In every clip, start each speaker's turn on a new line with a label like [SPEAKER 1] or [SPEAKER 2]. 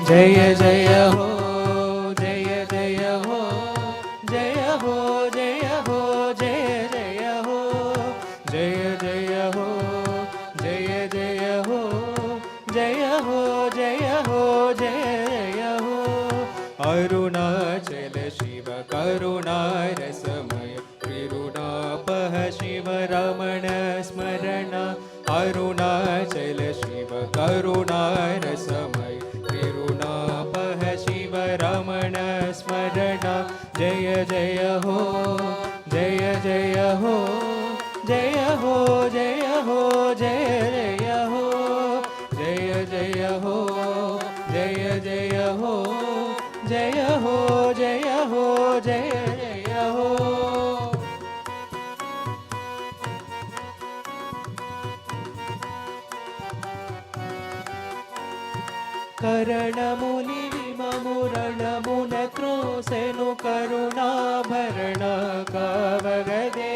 [SPEAKER 1] जय जय हो जय जय हो जय हो जय हो जय जय हो जय जय हो जय जय हो जय हो जय हो जय जय हो अरुणाचल शिव करुणा रसमय त्रिरुणापः शिव रमण स्मरण अरुणाचल शिव करुणा रसमय शिव रमण स्मरण जय जय हो जय जय हो जय हो जय हो जय जय हो जय जय हो जय जय हो जय हो जय हो जय जय हो करणमुनि विममुरणमुन क्रोसेनु करुणाभरण कावगदे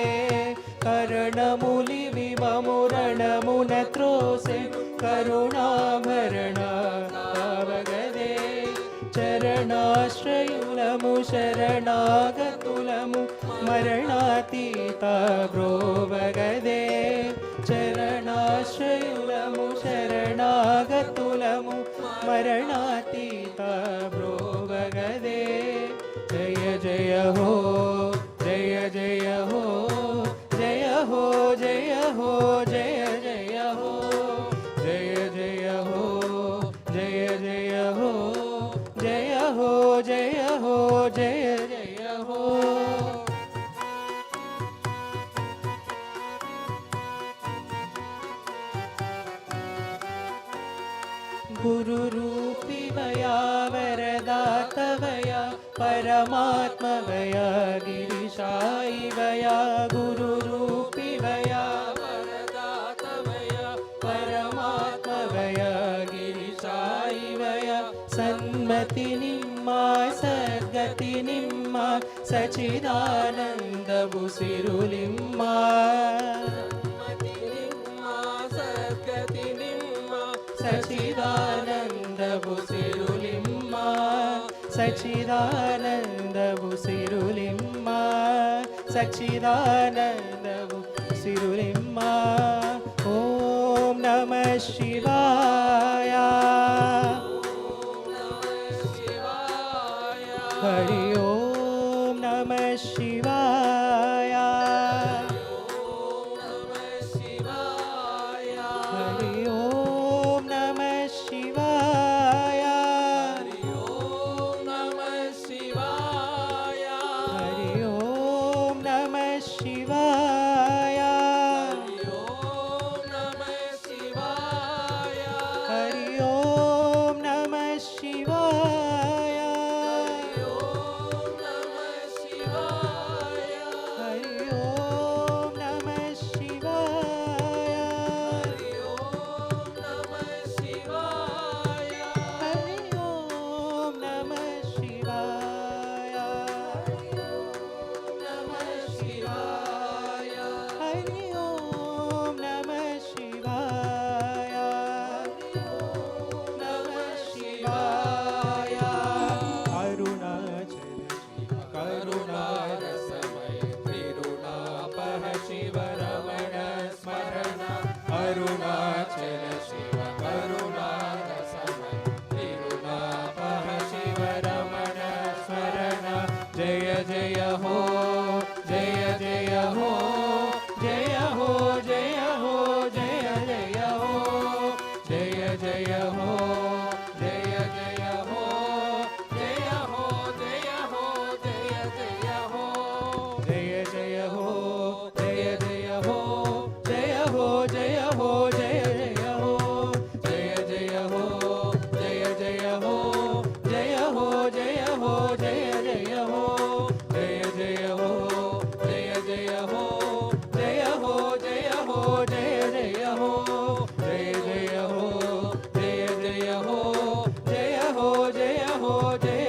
[SPEAKER 1] करणमुनि विममुरणमुन क्रोसेनु करुणाभरण कावगदे चरणाश्रयुलमु शरणागतुलमु मरणातीता ब्रोवगदे चरणाश्रयुलमु शरणागतुलमु मरणातीता ब्रोवगदे जय जय हो जय जय हो जय हो जय हो जय जय हो जय जय हो जय जय हो जय हो जय हो जय जय हो गुरुरूपी वया वरदातवया परमात्मवया गिरिशायि वया गुरुरूपी वया वरदातवया परमात्मवया गिरिशायि वया सन्मति निम्मा सद्गति निम्मा सचिदानंद बुसिरुलिम्मा सचिदानंद बुसिरुलिम्मा सचिदानंद बुसिरुलिम्मा सचिदानंद बुसिरुलिम्मा ओम नमः शिवाय हरि ओम नमः शिवाय हरि ओम नमः शिवाय हरि ओम नमः शिवाय हरि ओम नमः शिवाय हरि ओम नमः शिवाय हरि ओम नमः शिवाय हरि ओम नमः शिवाय हरि ओम नमः शिवाय हरि ओम नमः शिवाय हरि ओम नमः शिवाय हरि ओम नमः शिवाय हरि ओम नमः शिवाय हरि ओम नमः शिवाय अरुणाचल शिव करुणा रसमय त्रिरुणापः शिव रमण स्मरण अरुणाचल शिव करुणा रसमय त्रिरुणापः शिव रमण स्मरण जय जय हो जय जय हो जय हो जय हो जय जय हो जय जय हो जय जय हो जय हो जय हो जय जय हो जय जय हो जय जय हो जय हो जय हो జయ